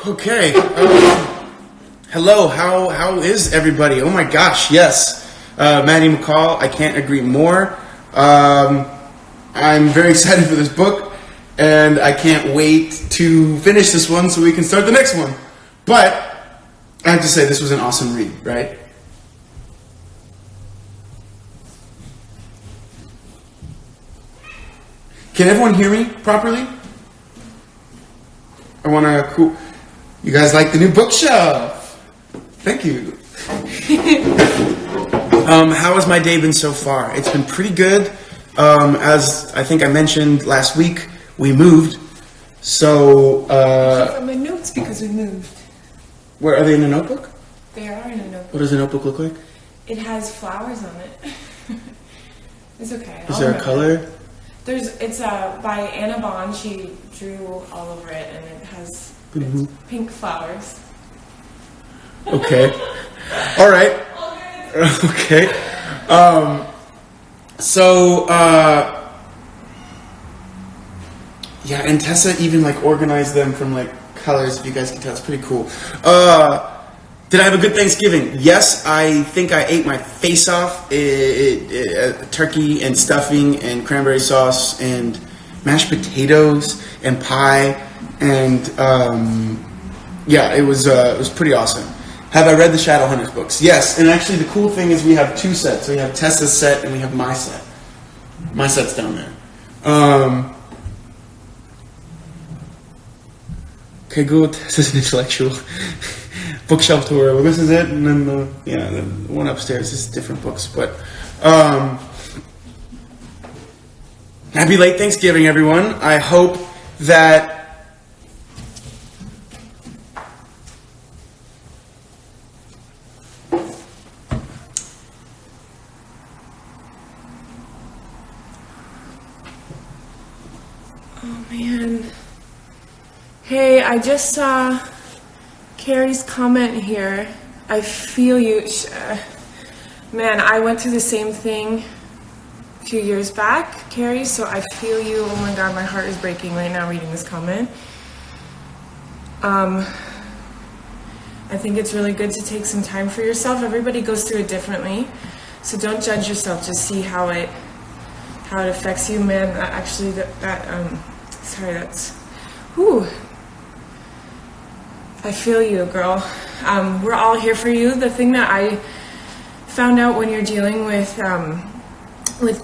Okay. Hello. How is everybody? Oh my gosh. Yes. Maddie McCall. I can't agree more. I'm very excited for this book, and I can't wait to finish this one so we can start the next one. But I have to say, this was an awesome read, right? Can everyone hear me properly? I want to. Cool. You guys like the new bookshelf? Thank you. How has my day been so far? It's been pretty good. As I think I mentioned last week, we moved. So. From my notes because we moved. Where are they in a notebook? They are in a notebook. What does a notebook look like? It has flowers on it. It's okay. Is there a color? It's by Anna Bond. She drew all over it, and it has pink flowers. Okay. All right. Okay. Yeah, and Tessa even organized them from colors. If you guys can tell, it's pretty cool. Did I have a good Thanksgiving? Yes, I think I ate my face off. Turkey and stuffing and cranberry sauce and mashed potatoes and pie and yeah, it was pretty awesome. Have I read the Shadowhunters books? Yes, and actually the cool thing is we have two sets. We have Tessa's set and we have my set. My set's down there. Okay, good. Tessa's an intellectual. Bookshelf tour. Well, this is it, and then the one upstairs is different books. But happy late Thanksgiving, everyone. I hope that Oh man. Hey, I just saw Carrie's comment here. I feel you. Man, I went through the same thing a few years back, Carrie, so I feel you. Oh my god, my heart is breaking right now reading this comment. I think it's really good to take some time for yourself. Everybody goes through it differently, so don't judge yourself. Just see how it affects you. Man, actually, whew. I feel you, girl. We're all here for you. The thing that I found out when you're dealing with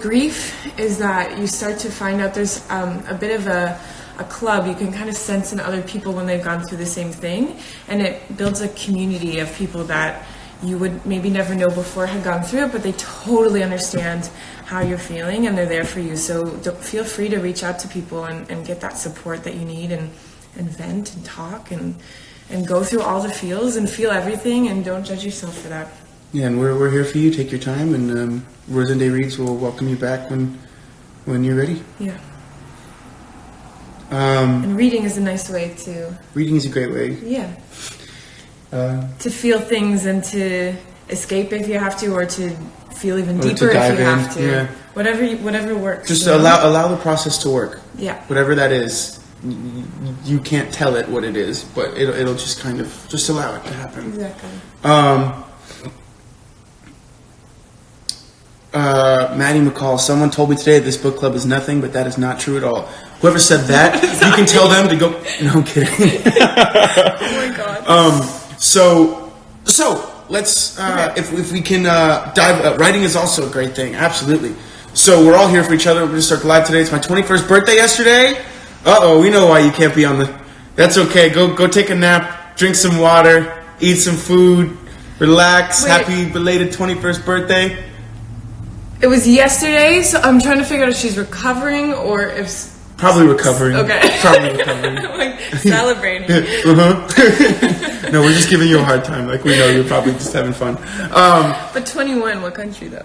grief is that you start to find out there's a bit of a club. You can kind of sense in other people when they've gone through the same thing, and it builds a community of people that you would maybe never know before had gone through it, but they totally understand how you're feeling and they're there for you. So feel free to reach out to people and get that support that you need and vent and talk and go through all the feels and feel everything, and don't judge yourself for that. Yeah, and we're here for you. Take your time, and Rosende Reads will welcome you back when you're ready. Yeah. And reading is a nice way to... Reading is a great way. Yeah. To feel things and to escape if you have to, or to feel even deeper if you have to. Yeah. Whatever works. Just allow the process to work. Yeah. Whatever that is. You can't tell it what it is, but it'll just kind of just allow it to happen. Exactly. Maddie McCall, someone told me today that this book club is nothing, but that is not true at all. Whoever said that, you can tell them to go. No, I'm kidding. Oh my god. So let's if we can dive. Writing is also a great thing. Absolutely. So we're all here for each other. We're going to start live today. It's my 21st birthday yesterday. We know why you can't be on the... That's okay. Go take a nap, drink some water, eat some food, relax. Wait. Happy belated 21st birthday. It was yesterday, so I'm trying to figure out if she's recovering or if... Probably recovering. Okay. Probably recovering. Like, celebrating. No, we're just giving you a hard time. We know you're probably just having fun. But 21, what country though?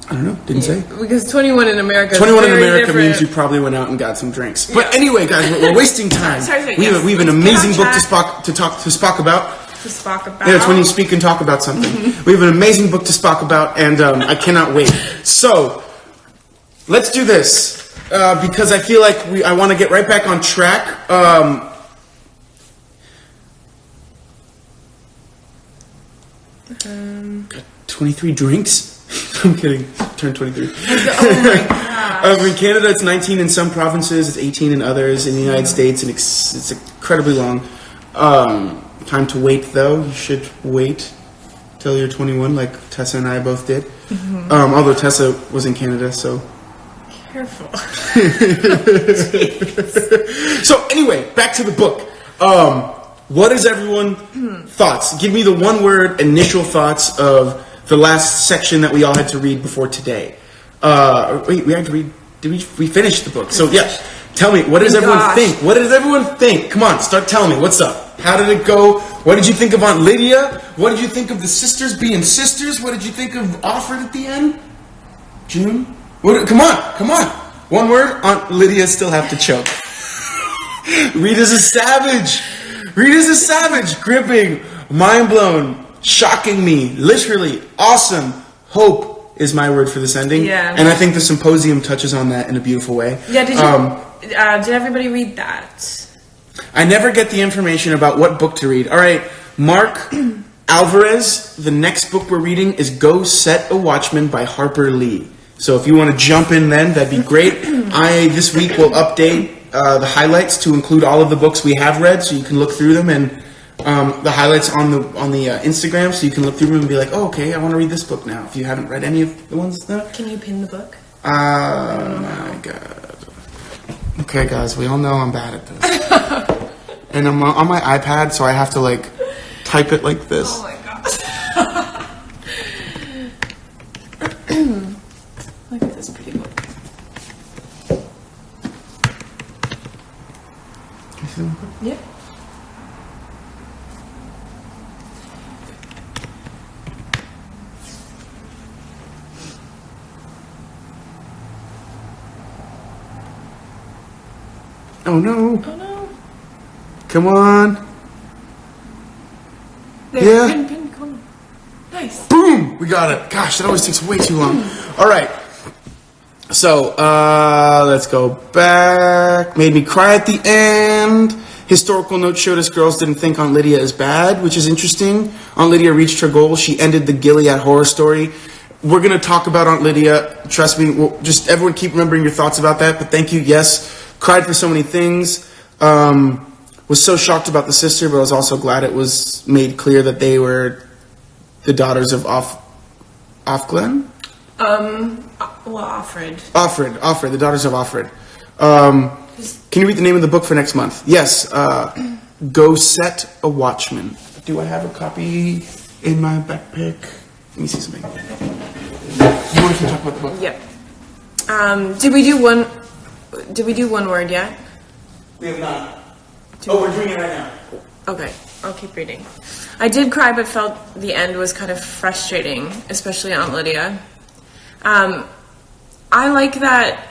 I don't know. Didn't say. Because 21 in America. 21 in America means you probably went out and got some drinks. But anyway, guys, we're wasting time. Sorry, we have an amazing book to Spock about. Yeah, it's when you speak and talk about something. We have an amazing book to Spock about, and I cannot wait. So let's do this because I feel like I want to get right back on track. Got 23 drinks. I'm kidding. Turned 23. Oh my gosh. In Canada, it's 19 in some provinces. It's 18 in others. In the United States, it's incredibly long. Time to wait, though. You should wait till you're 21, like Tessa and I both did. Although Tessa was in Canada, so... Careful. So anyway, back to the book. What is everyone thoughts? Give me the one word initial thoughts of the last section that we all had to read before today. Wait, we had to read. We finished the book? So yeah, tell me, what does everyone think? What does everyone think? Come on, start telling me. What's up? How did it go? What did you think of Aunt Lydia? What did you think of the sisters being sisters? What did you think of Offred at the end? June? Come on. One word, Aunt Lydia still have to choke. Rita's a savage. Gripping, mind blown, shocking me, literally, awesome. Hope is my word for this ending. Yeah. And I think the symposium touches on that in a beautiful way. Yeah, did everybody read that? I never get the information about what book to read. All right, Mark Alvarez, the next book we're reading is Go Set a Watchman by Harper Lee. So if you want to jump in then, that'd be great. I, this week, will update the highlights to include all of the books we have read, so you can look through them, and the highlights on the Instagram, so you can look through them and be like, oh, okay, I want to read this book now, if you haven't read any of the ones that... Can you pin the book? Oh my god. Okay, guys, we all know I'm bad at this. And I'm on my iPad, so I have to, like, type it like this. Oh my gosh. Look at this pretty book. Can you see them? Yep. Oh no. Oh no. Come on. There, Yeah. pin, come on. Nice. Boom! We got it. Gosh, that always takes way too long. All right. So, let's go back. Made me cry at the end. Historical notes showed us girls didn't think Aunt Lydia is bad, which is interesting. Aunt Lydia reached her goal. She ended the Gilead horror story. We're going to talk about Aunt Lydia. Trust me. We'll just everyone keep remembering your thoughts about that. But thank you. Yes. Cried for so many things. Was so shocked about the sister, but I was also glad it was made clear that they were the daughters of Offglen? Well, Offred, the daughters of Offred. Can you read the name of the book for next month? Yes, Go Set a Watchman. Do I have a copy in my backpack? Let me see something. You want to talk about the book? Yep. Did we do one word yet? We have not. We're doing it right now. Okay, I'll keep reading. I did cry, but felt the end was kind of frustrating, especially Aunt Lydia. I like that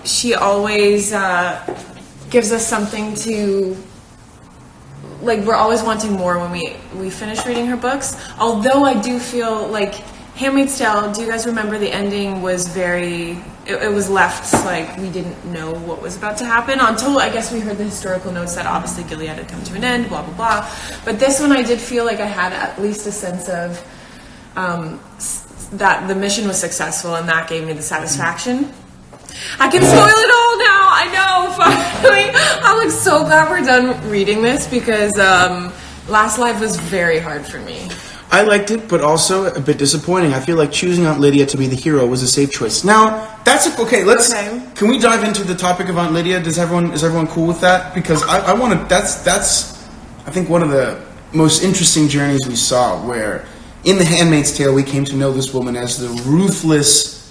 she always gives us something to... Like, we're always wanting more when we finish reading her books. Although I do feel like Handmaid's Tale, do you guys remember the ending was very... It was left like we didn't know what was about to happen until I guess we heard the historical notes that obviously Gilead had come to an end, blah, blah, blah. But this one I did feel like I had at least a sense of that the mission was successful, and that gave me the satisfaction. I can spoil it all now. I know, finally. I'm like so glad we're done reading this because Last Live was very hard for me. I liked it, but also a bit disappointing. I feel like choosing Aunt Lydia to be the hero was a safe choice. Now, that's okay. Can we dive into the topic of Aunt Lydia? Is everyone cool with that? Because I want to. That's I think one of the most interesting journeys we saw. Where in The Handmaid's Tale, we came to know this woman as the ruthless,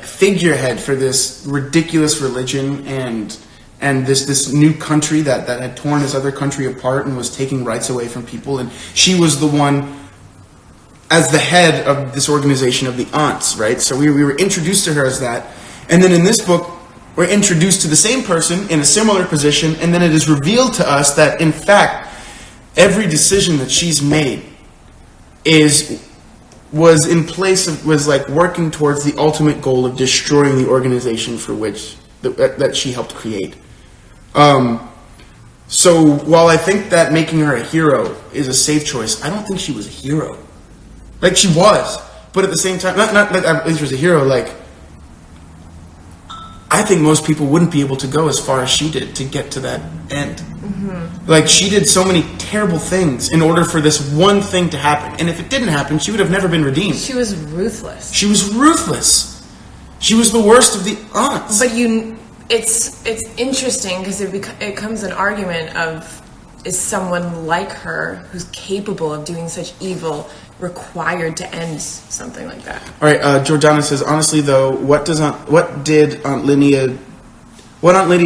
figurehead for this ridiculous religion and this new country that had torn this other country apart and was taking rights away from people. And she was the one as the head of this organization of the aunts, right? So we were introduced to her as that. And then in this book, we're introduced to the same person in a similar position, and then it is revealed to us that, in fact, every decision that she's made was like working towards the ultimate goal of destroying the organization for which that she helped create. So while I think that making her a hero is a safe choice, I don't think she was a hero. Like, she was, but at the same time, not that I think she was a hero. Like, I think most people wouldn't be able to go as far as she did to get to that end. Mm-hmm. Like, she did so many terrible things in order for this one thing to happen. And if it didn't happen, she would have never been redeemed. She was ruthless. She was ruthless. She was the worst of the aunts. But it's interesting because it becomes an argument of, is someone like her who's capable of doing such evil required to end something like that? All right, Jordana says, honestly though, what did Aunt Lydia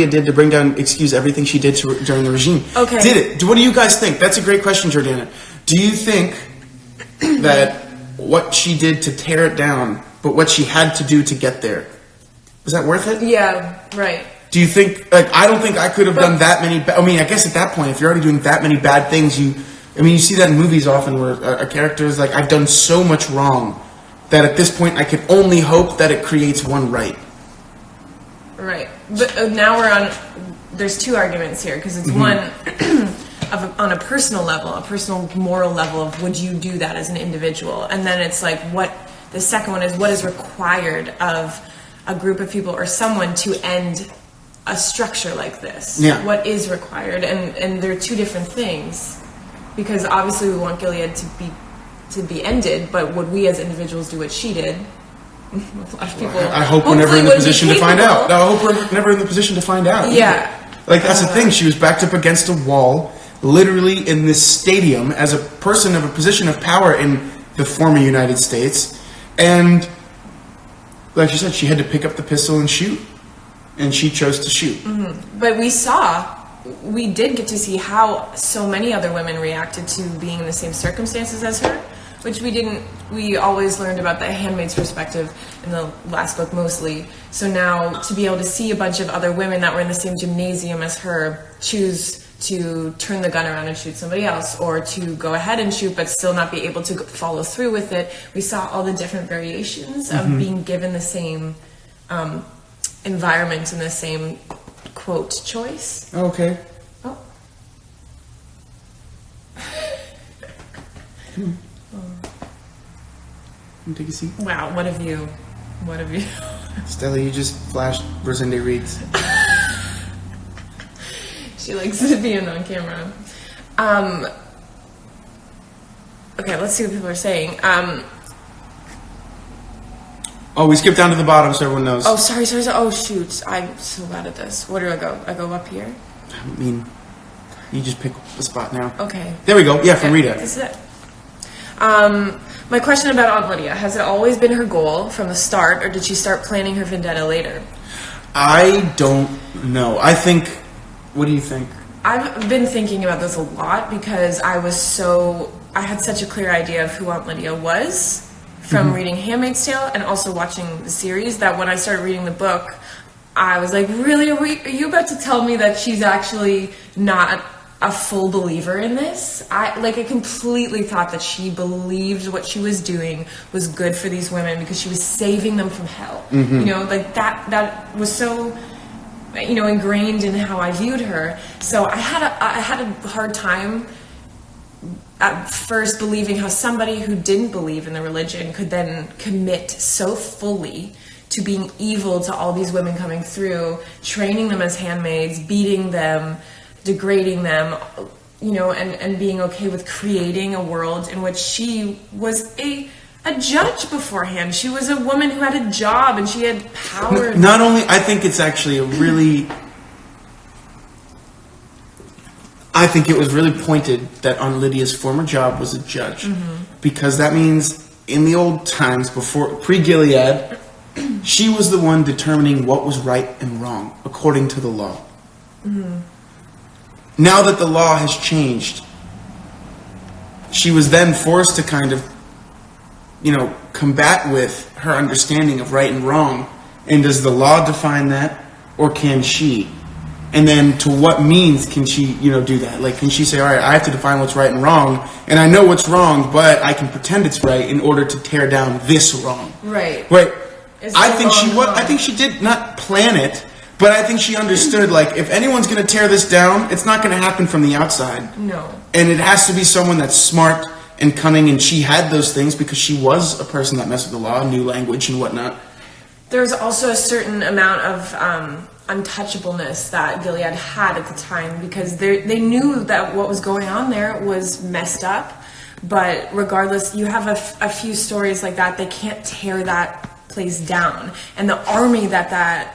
did to bring down, excuse everything she did during the regime? Okay. Did it? What do you guys think? That's a great question, Jordana. Do you think that what she did to tear it down, but what she had to do to get there, was that worth it? Yeah, right. Do you think, like, I don't think I could have done that many, I mean, I guess at that point, if you're already doing that many bad things, you see that in movies often where a character is like, I've done so much wrong that at this point I can only hope that it creates one right. Right. But now there's two arguments here, because it's one, on a personal level, a personal moral level of would you do that as an individual? And then it's like, the second one is what is required of a group of people or someone to end a structure like this. Yeah. What is required? And they're two different things, because obviously we want Gilead to be ended, but would we as individuals do what she did? A lot of people. I hope we're never in the position to find out. I hope we're never in the position to find out. Yeah. Like, that's the thing. She was backed up against a wall, literally in this stadium, as a person of a position of power in the former United States, and like you said, she had to pick up the pistol and shoot. And she chose to shoot. Mm-hmm. But we did get to see how so many other women reacted to being in the same circumstances as her, which we always learned about the handmaid's perspective in the last book mostly. So now to be able to see a bunch of other women that were in the same gymnasium as her choose to turn the gun around and shoot somebody else, or to go ahead and shoot but still not be able to follow through with it. We saw all the different variations of being given the same environment and the same quote choice. Okay. Oh. Take a seat. Wow, what have you Stella, you just flashed Rosende Reeds. She likes to be on camera. Okay, let's see what people are saying. Oh, we skipped down to the bottom so everyone knows. Oh, sorry. Oh, shoot. I'm so bad at this. Where do I go? I go up here? I mean, you just pick the spot now. Okay. There we go. Yeah, from Rita. This is it. My question about Aunt Lydia. Has it always been her goal from the start, or did she start planning her vendetta later? I don't know. What do you think? I've been thinking about this a lot because I had such a clear idea of who Aunt Lydia was from reading Handmaid's Tale and also watching the series, that when I started reading the book, I was like, really, are you about to tell me that she's actually not a full believer in this? I completely thought that she believed what she was doing was good for these women because she was saving them from hell. You know, like that was so, you know, ingrained in how I viewed her. So I had a hard time at first believing how somebody who didn't believe in the religion could then commit so fully to being evil to all these women coming through, training them as handmaids, beating them, degrading them, you know, and being okay with creating a world in which she was a judge beforehand. She was a woman who had a job and she had power. Not only, I think it's actually I think it was really pointed that Aunt Lydia's former job was a judge, because that means in the old times, pre-Gilead, she was the one determining what was right and wrong according to the law. Now that the law has changed, she was then forced to kind of, you know, combat with her understanding of right and wrong. And does the law define that, or can she? And then to what means can she, you know, do that? Like, can she say, all right, I have to define what's right and wrong, and I know what's wrong, but I can pretend it's right in order to tear down this wrong. Right. I think she did not plan it, But I think she understood, like, if anyone's going to tear this down, it's not going to happen from the outside. No. And it has to be someone that's smart and cunning, and she had those things because she was a person that messed with the law, knew language and whatnot. There was also a certain amount of untouchableness that Gilead had at the time, because they knew that what was going on there was messed up. But regardless, you have a few stories like that. They can't tear that place down. And the army that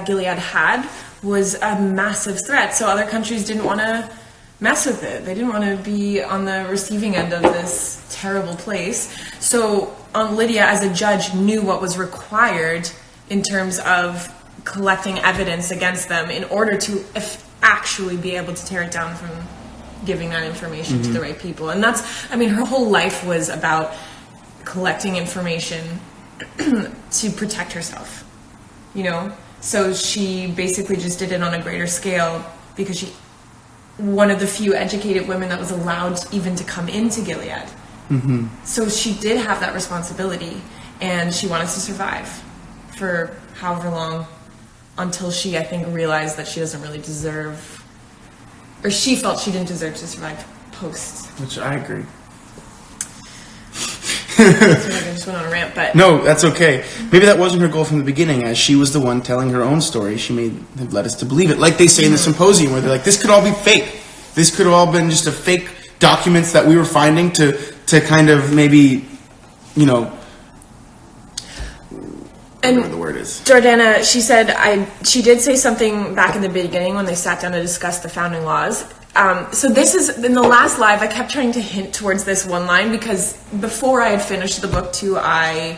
Gilead had was a massive threat. So other countries didn't want to mess with it. They didn't want to be on the receiving end of this terrible place. So Lydia, as a judge, knew what was required in terms of collecting evidence against them in order to actually be able to tear it down from giving that information to the right people. And that's, I mean, her whole life was about collecting information to protect herself, you know? So she basically just did it on a greater scale because she, one of the few educated women that was allowed even to come into Gilead. So she did have that responsibility, and she wanted to survive for however long, until she, I think, realized that she doesn't really deserve, or she felt she didn't deserve to survive post. Which I agree. I just went on a rant, but... No, that's okay. Maybe that wasn't her goal from the beginning, as she was the one telling her own story. She may have led us to believe it. Like they say in the symposium, where they're like, this could all be fake. This could have all been just a fake documents that we were finding to kind of maybe, you know... whatever the word is. Jordana, she said, she did say something back in the beginning when they sat down to discuss the founding laws. So this is, in the last live, I kept trying to hint towards this one line, because before I had finished the book too, I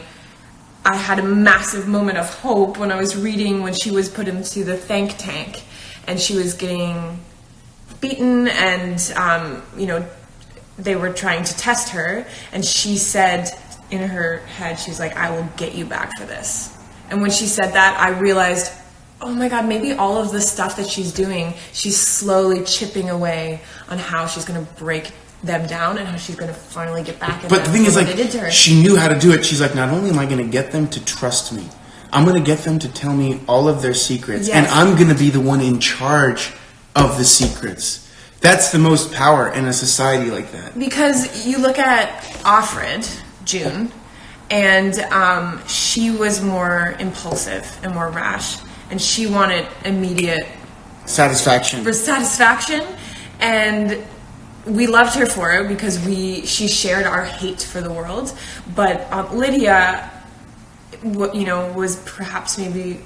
had a massive moment of hope when I was reading when she was put into the think tank and she was getting beaten, and you know, they were trying to test her, and she said in her head, she's like, I will get you back for this. And when she said that, I realized, oh my God, maybe all of the stuff that she's doing, she's slowly chipping away on how she's going to break them down and how she's going to finally get back at But them the thing is, for like, what they did to her. she knew how to do it. She's like, not only am I going to get them to trust me, I'm going to get them to tell me all of their secrets. Yes. And I'm going to be the one in charge of the secrets. That's the most power in a society like that. Because you look at Offred, June, and she was more impulsive and more rash. And she wanted immediate satisfaction. And we loved her for it because she shared our hate for the world. But Lydia, you know, was perhaps maybe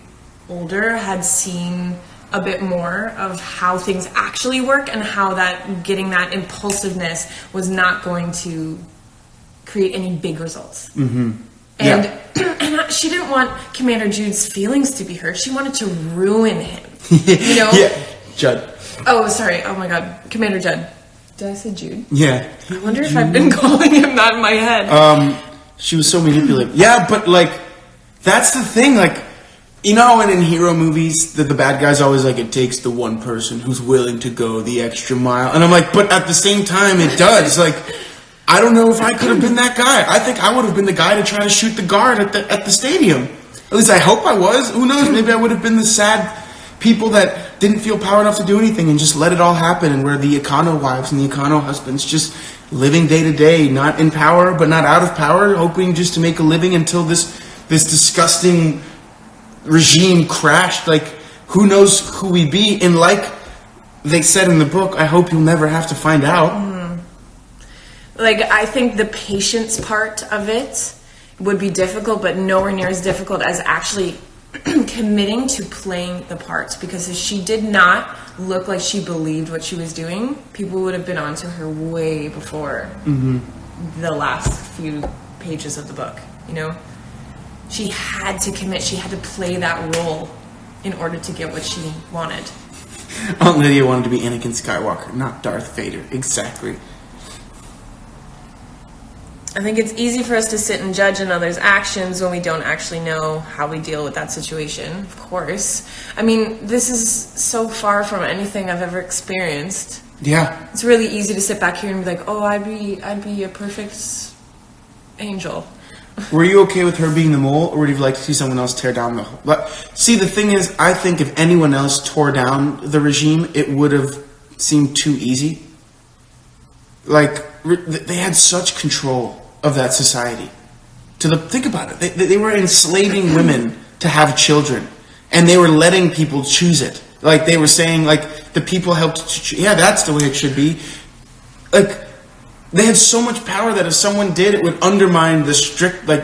older, had seen a bit more of how things actually work, and how that getting that impulsiveness was not going to create any big results. And she didn't want Commander Jude's feelings to be hurt. She wanted to ruin him. You know? Yeah, Judd. Oh, sorry. Oh my God, Commander Judd. Did I say Jude? Yeah. I wonder if I've been calling him that in my head. She was so manipulative. Yeah, but like, that's the thing. Like, you know, when in hero movies, the bad guy's always like, it takes the one person who's willing to go the extra mile. And I'm like, but at the same time, it does. Like, I don't know if I could have been that guy. I think I would have been the guy to try to shoot the guard at the stadium. At least I hope I was. Who knows? Maybe I would have been the sad people that didn't feel power enough to do anything and just let it all happen, and were the econo wives and the econo husbands just living day to day, not in power but not out of power, hoping just to make a living until this disgusting regime crashed. Like, who knows who we be? And like they said in the book, I hope you'll never have to find out. Like, I think the patience part of it would be difficult, but nowhere near as difficult as actually committing to playing the parts. Because if she did not look like she believed what she was doing, people would have been onto her way before the last few pages of the book, you know? She had to commit. She had to play that role in order to get what she wanted. Aunt Lydia wanted to be Anakin Skywalker, not Darth Vader. Exactly. I think it's easy for us to sit and judge another's actions when we don't actually know how we deal with that situation, of course. I mean, this is so far from anything I've ever experienced. Yeah. It's really easy to sit back here and be like, oh, I'd be a perfect angel. Were you okay with her being the mole, or would you like to see someone else tear down the whole... See, the thing is, I think if anyone else tore down the regime, it would have seemed too easy. Like, they had such control of that society. Think about it. They were enslaving women to have children, and they were letting people choose it. Like, they were saying, like, the people helped... Yeah, that's the way it should be. Like... They had so much power that if someone did, it would undermine the strict, I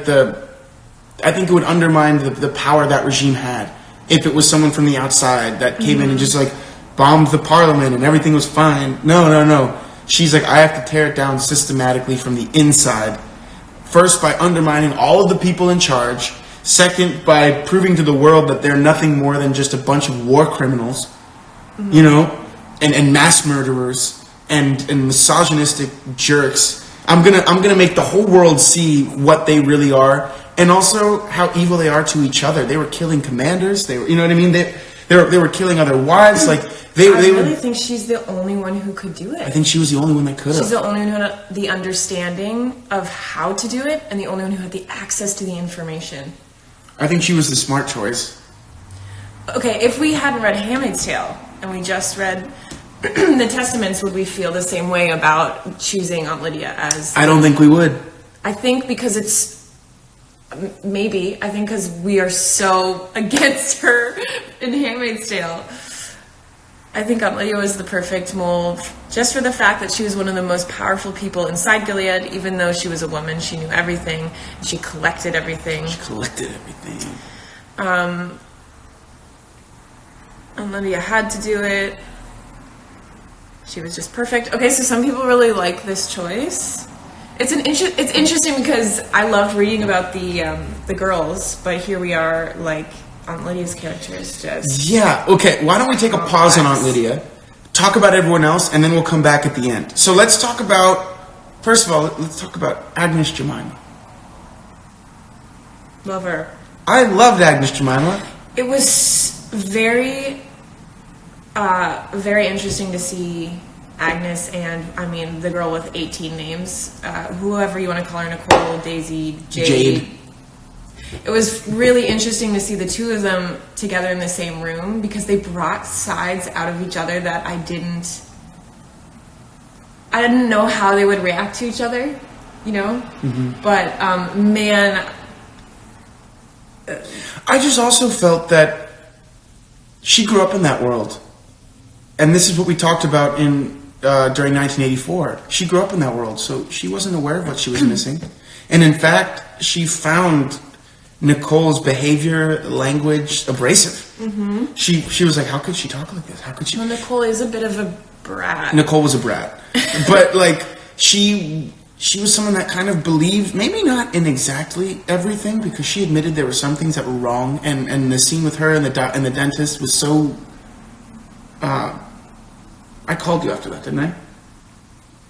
think it would undermine the power that regime had. If it was someone from the outside that came in and just, like, bombed the parliament and everything was fine. No. She's like, I have to tear it down systematically from the inside. First, by undermining all of the people in charge. Second, by proving to the world that they're nothing more than just a bunch of war criminals, you know, and mass murderers. And misogynistic jerks. I'm gonna make the whole world see what they really are, and also how evil they are to each other. They were killing commanders. They were, you know what I mean? They were killing other wives. Like I really think she's the only one who could do it. I think she was the only one that could. She's the only one who had the understanding of how to do it, and the only one who had the access to the information. I think she was the smart choice. Okay, if we hadn't read *Handmaid's Tale* and we just read the Testaments, would we feel the same way about choosing Aunt Lydia as... I don't think we would. I think because it's... Maybe. I think because we are so against her in *Handmaid's Tale*. I think Aunt Lydia was the perfect mold, just for the fact that she was one of the most powerful people inside Gilead. Even though she was a woman, she knew everything. And she collected everything. Aunt Lydia had to do it. She was just perfect. Okay, so some people really like this choice. It's interesting because I loved reading about the girls, but here we are, like, Aunt Lydia's character is just... Yeah, okay, why don't we take a pause on Aunt Lydia, talk about everyone else, and then we'll come back at the end. So let's talk about, first of all, let's talk about Agnes Jemima. Love her. I loved Agnes Jemima. It was very interesting to see Agnes and, I mean, the girl with 18 names, whoever you want to call her, Nicole, Daisy, Jade. It was really interesting to see the two of them together in the same room because they brought sides out of each other that I didn't know how they would react to each other, you know? Mm-hmm. But, man... I just also felt that she grew up in that world. And this is what we talked about during 1984. She grew up in that world, so she wasn't aware of what she was missing. And in fact, she found Nicole's behavior, language, abrasive. Mm-hmm. She was like, how could she talk like this? How could she? Well, Nicole is a bit of a brat. Nicole was a brat. But, like, she was someone that kind of believed, maybe not in exactly everything, because she admitted there were some things that were wrong. And the scene with her and the dentist was so... I called you after that, didn't I?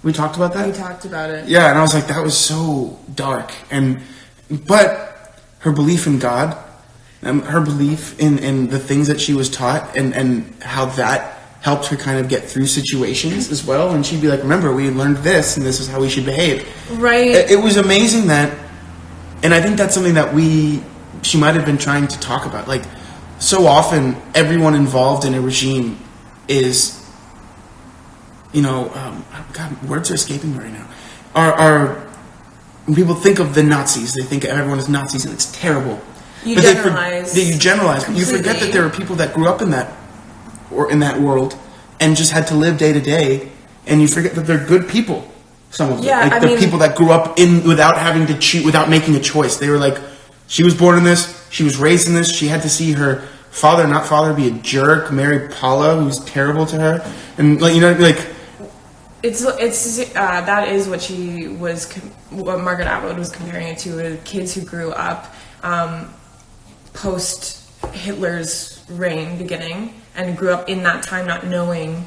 We talked about that? We talked about it. Yeah, and I was like, that was so dark. But her belief in God, her belief in the things that she was taught, and how that helped her kind of get through situations as well. And she'd be like, remember, we learned this, and this is how we should behave. Right. It was amazing that, and I think that's something that she might have been trying to talk about. Like, so often, everyone involved in a regime is... God, words are escaping me right now. Are when people think of the Nazis, they think everyone is Nazis, and it's terrible. You generalize. You generalize. But you forget that there are people that grew up in that world and just had to live day to day, and you forget that they're good people. Some of them, like the people that grew up without having to choose, without making a choice. They were like, she was born in this, she was raised in this, she had to see her father be a jerk, marry Paula, who's terrible to her, and It's that is what Margaret Atwood was comparing it to kids who grew up post Hitler's reign beginning and grew up in that time not knowing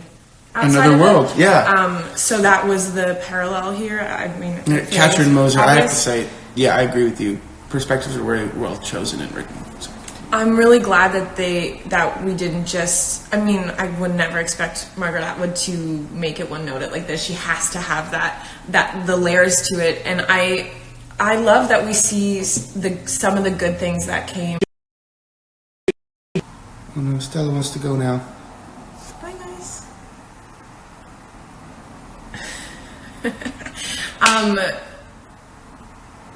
another world. Yeah. So that was the parallel here. I mean, Catherine Moser, I have to say, yeah, I agree with you. Perspectives are very well chosen and written. So. I'm really glad that we didn't just... I mean, I would never expect Margaret Atwood to make it one-noted like this. She has to have the layers to it. And I love that we see some of the good things that came. Oh no, Stella wants to go now. Bye, guys.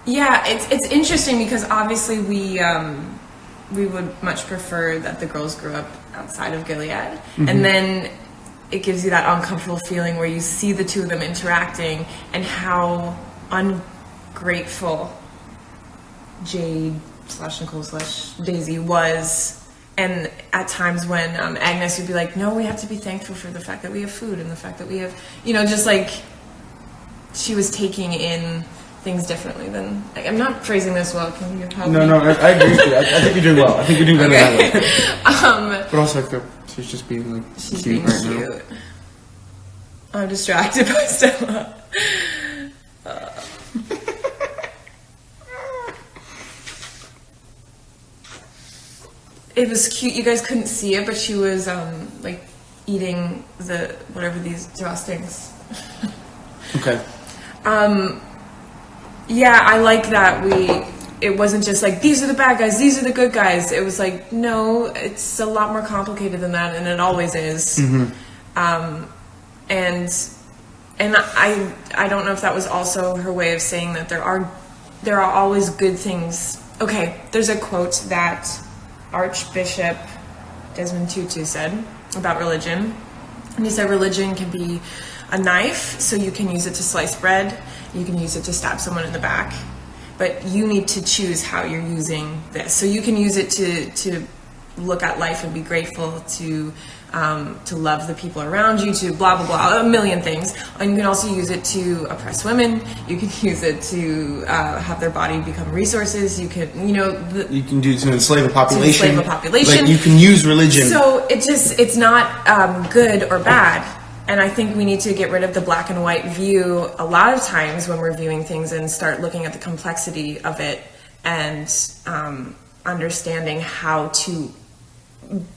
Yeah, it's interesting because obviously we would much prefer that the girls grew up outside of Gilead, and then it gives you that uncomfortable feeling where you see the two of them interacting and how ungrateful Jade / Nicole / Daisy was. And at times when Agnes would be like, no, we have to be thankful for the fact that we have food and the fact that we have, just like she was taking in things differently than, I'm not phrasing this well. Can you help me? No, I agree with you. I think you're doing well. I think you're doing better than that. But also I feel she's just being like she's cute being right cute. now. I'm distracted by Stella. It was cute. You guys couldn't see it, but she was like eating these dressings. Okay. Yeah, I like that it wasn't just like, these are the bad guys, these are the good guys. It was like, no, it's a lot more complicated than that, and it always is. And I don't know if that was also her way of saying that there are always good things. Okay, there's a quote that Archbishop Desmond Tutu said about religion. And he said religion can be a knife, so you can use it to slice bread, you can use it to stab someone in the back, but you need to choose how you're using this. So you can use it to look at life and be grateful, to love the people around you, to blah, blah, blah, a million things. And you can also use it to oppress women. You can use it to have their body become resources. You can, you can do it to enslave a population. Like, you can use religion. So it's not good or bad. And I think we need to get rid of the black and white view a lot of times when we're viewing things and start looking at the complexity of it and understanding how to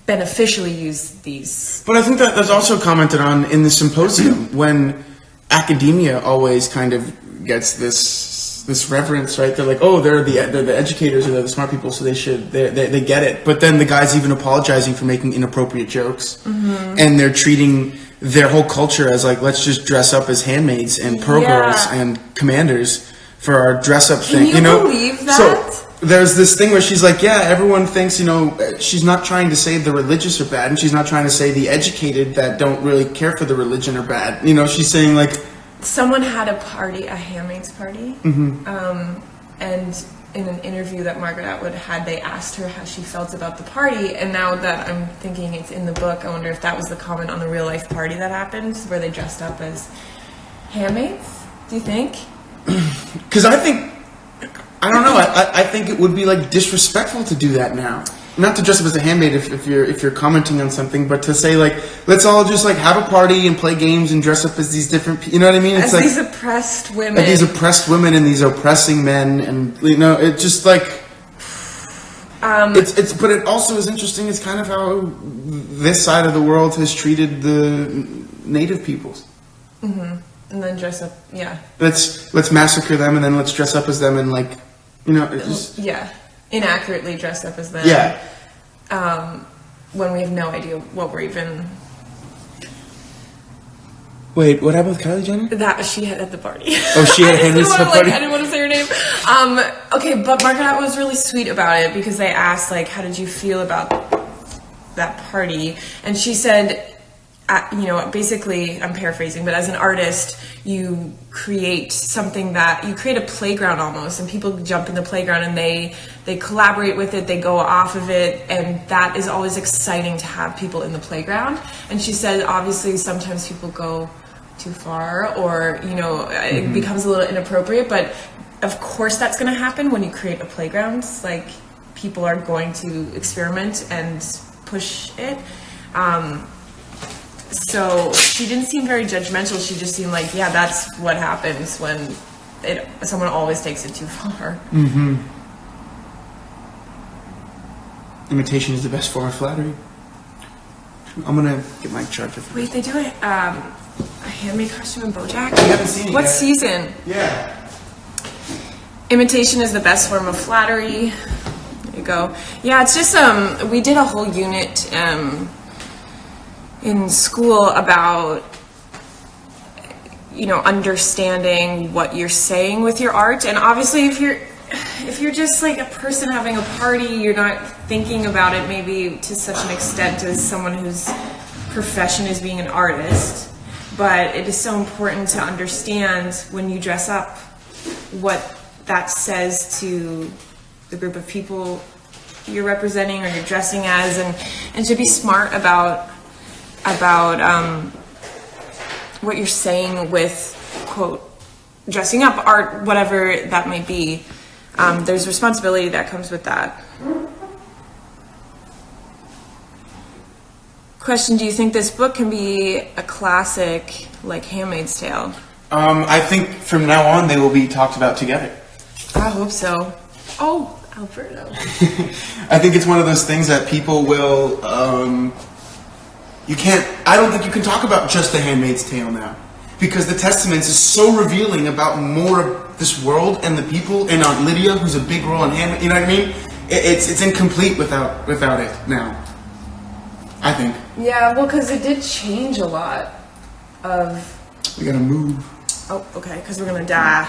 beneficially use these. But I think that that's also commented on in the symposium when academia always kind of gets this reverence, right? They're like, oh, they're the educators or they're the smart people, so they get it. But then the guy's even apologizing for making inappropriate jokes, and they're treating their whole culture as like, let's just dress up as handmaids and pearl girls and commanders for our dress up thing. Can you believe that? So there's this thing where she's like, yeah, everyone thinks, she's not trying to say the religious are bad, and she's not trying to say the educated that don't really care for the religion are bad. She's saying like, someone had a party, a handmaid's party, and in an interview that Margaret Atwood had, they asked her how she felt about the party, and now that I'm thinking it's in the book, I wonder if that was the comment on the real life party that happened, where they dressed up as handmaids. Do you think? Because I don't know. I think it would be like disrespectful to do that now. Not to dress up as a handmaid if you're commenting on something, but to say like, let's all just like have a party and play games and dress up as these different, you know what I mean? It's as like these oppressed women, like these oppressed women and these oppressing men, and it just like it's. But it also is interesting. It's kind of how this side of the world has treated the native peoples. And then dress up, Let's massacre them and then let's dress up as them and like, it just inaccurately dressed up as them. When we have no idea what we're even. Wait, what happened with Kylie Jenner? That she had at the party. Oh, she had at the party. I didn't want to say her name. Okay, but Margaret Atwood was really sweet about it because they asked like, how did you feel about that party? And she said, basically, I'm paraphrasing, but as an artist, you create something you create a playground almost, and people jump in the playground and they collaborate with it, they go off of it, and that is always exciting to have people in the playground. And she said, obviously, sometimes people go too far, or, it becomes a little inappropriate, but of course that's going to happen when you create a playground. Like, people are going to experiment and push it. So she didn't seem very judgmental. She just seemed like, yeah, that's what happens when someone always takes it too far. Imitation is the best form of flattery. I'm gonna get my charger. Wait, they do a handmade costume in BoJack? You haven't seen it yet. What season? Yeah. Imitation is the best form of flattery. There you go. Yeah, it's just we did a whole unit in school about understanding what you're saying with your art. And obviously if you're just like a person having a party, you're not thinking about it maybe to such an extent as someone whose profession is being an artist. But it is so important to understand when you dress up what that says to the group of people you're representing or you're dressing as, and to be smart about what you're saying with, quote, dressing up, art, whatever that may be. There's responsibility that comes with that. Question, do you think this book can be a classic like Handmaid's Tale? I think from now on they will be talked about together. I hope so. Oh, Alberto. I think it's one of those things that people will, I don't think you can talk about just The Handmaid's Tale now. Because the Testaments is so revealing about more of this world and the people, and Aunt Lydia, who's a big role in Handmaid, you know what I mean? It's incomplete without it now. I think. Yeah, well, because it did change a lot of... We gotta move. Oh, okay, because we're gonna die.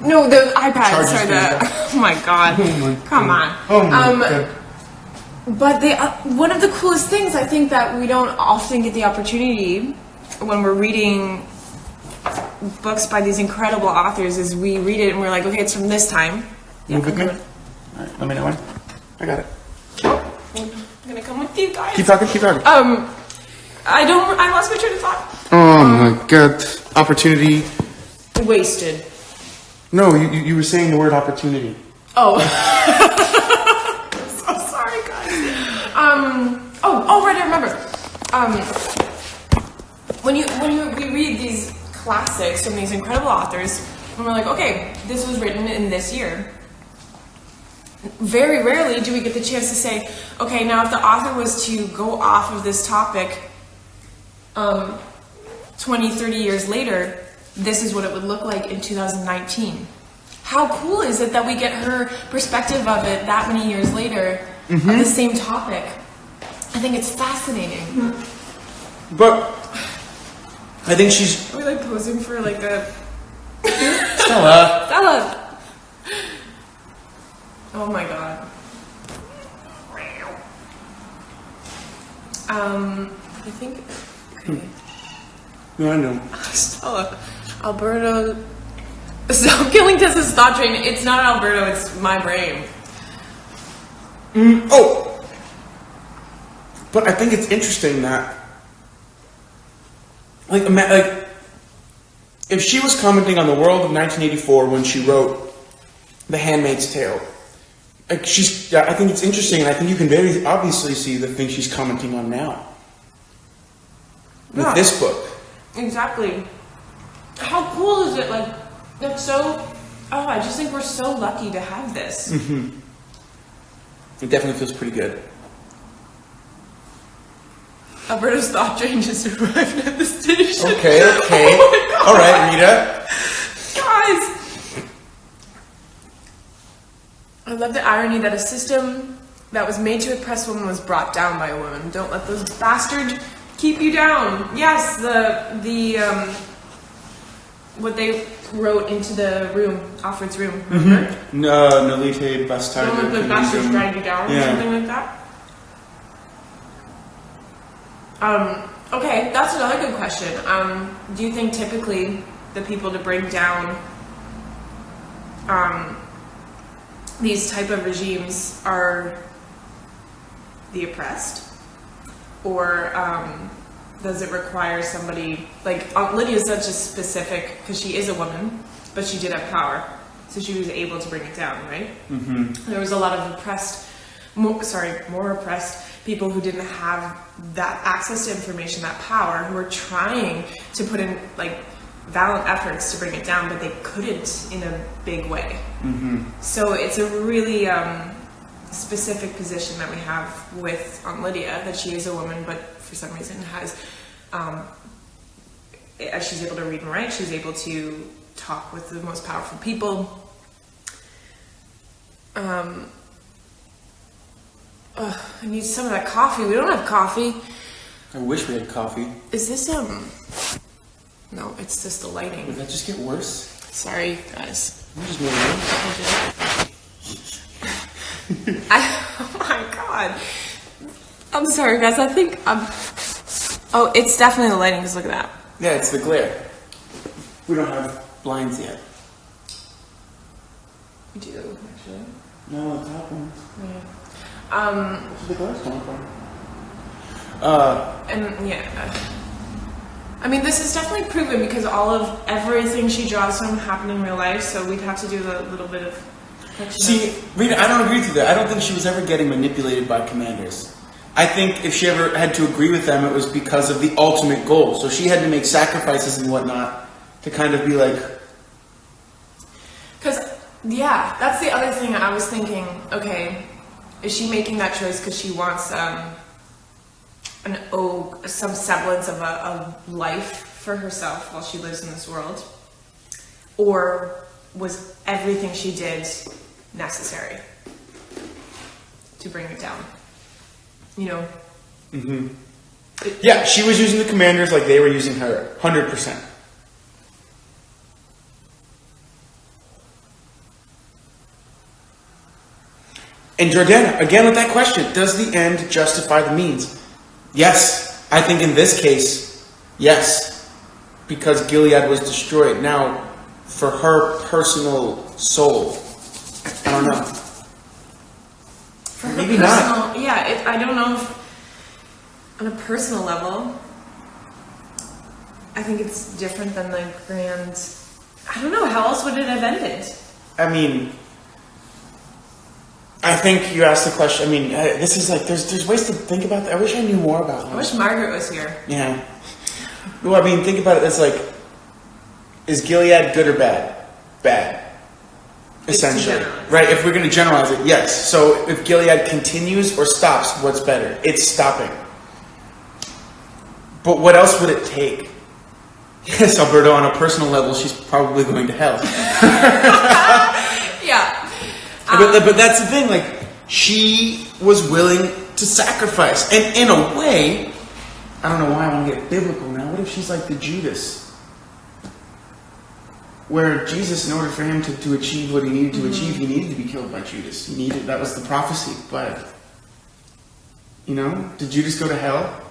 No, the iPad, sorry, oh my god. Come on. Oh my god. But one of the coolest things I think that we don't often get the opportunity when we're reading books by these incredible authors is we read it and we're like, okay, it's from this time. Move with me? Alright, let me know when. I got it. Oh, I'm gonna come with you guys. Keep talking. I lost my train of thought. Oh my god. Opportunity. Wasted. No, you were saying the word opportunity. Oh. I'm so sorry, guys. Oh, right, I remember. When we read these classics from these incredible authors, and we're like, okay, this was written in this year. Very rarely do we get the chance to say, okay, now if the author was to go off of this topic 20, 30 years later, this is what it would look like in 2019. How cool is it that we get her perspective of it that many years later, of the same topic? I think it's fascinating. But I think she's... Are we like posing for like a... Stella! Oh my god. I think... Okay. No, I know. Stella. Alberto... Stop killing Tessa's thought train. It's not Alberto, it's my brain. Oh! But I think it's interesting that... Like, if she was commenting on the world of 1984 when she wrote The Handmaid's Tale, like I think it's interesting, and I think you can very obviously see the thing she's commenting on now. With this book. Exactly. How cool is it? Like, that's so... Oh, I just think we're so lucky to have this. Mm-hmm. It definitely feels pretty good. Alberto's thought train just arrived at the station. Okay. Oh all right, Rita. Guys! I love the irony that a system that was made to oppress women was brought down by a woman. Don't let those bastards keep you down. Yes, the what they wrote into the room, Alfred's room, remember? Mm-hmm. No, Nolite Bastardo. Don't let the bastards drag you down, yeah. Something like that. Okay, that's another good question. Do you think typically the people to bring down these type of regimes are the oppressed? Or does it require somebody, like Aunt Lydia is such a specific, because she is a woman, but she did have power, so she was able to bring it down, right? Mm-hmm. There was a lot of more oppressed people who didn't have that access to information, that power, who were trying to put in like valiant efforts to bring it down, but they couldn't in a big way. Mm-hmm. So it's a really specific position that we have with Aunt Lydia, that she is a woman, but for some reason has, as she's able to read and write, she's able to talk with the most powerful people. I need some of that coffee. We don't have coffee. I wish we had coffee. Is this No, it's just the lighting. Would that just get worse? Sorry, guys. I'm just moving. Oh my god. I'm sorry, guys. I think Oh, it's definitely the lighting. Just look at that. Yeah, it's the glare. We don't have blinds yet. We do, actually. No, it's not one. Yeah. Where's the glass coming from? And yeah. I mean, this is definitely proven because everything she draws from happened in real life, so we'd have to do a little bit of fiction. See, Rita, I don't agree with that. I don't think she was ever getting manipulated by commanders. I think if she ever had to agree with them, it was because of the ultimate goal. So she had to make sacrifices and whatnot to kind of be like... Because, yeah, that's the other thing I was thinking. Okay, is she making that choice because she wants some semblance of a life for herself while she lives in this world? Or was everything she did necessary to bring it down? You know? Mm-hmm. Yeah, she was using the commanders like they were using her. 100%. And Jordana, again with that question, does the end justify the means? Yes. I think in this case, yes. Because Gilead was destroyed. Now, for her personal soul, I don't know. For her Maybe personal, not. Yeah, I don't know if, on a personal level, I think it's different than the grand... I don't know, how else would it have ended? I mean... I think you asked the question. I mean, this is like there's ways to think about that. I wish I knew more about it. I wish Margaret was here. Yeah. Well, I mean, think about it. It's like, is Gilead good or bad? Bad. Essentially, right? If we're going to generalize it, yes. So if Gilead continues or stops, what's better? It's stopping. But what else would it take? Yes, Alberto. On a personal level, she's probably going to hell. Yeah. But that's the thing, like, she was willing to sacrifice. And in a way, I don't know why I want to get biblical now. What if she's like the Judas? Where Jesus, in order for him to achieve what he needed to achieve, he needed to be killed by Judas. That was the prophecy. But, did Judas go to hell?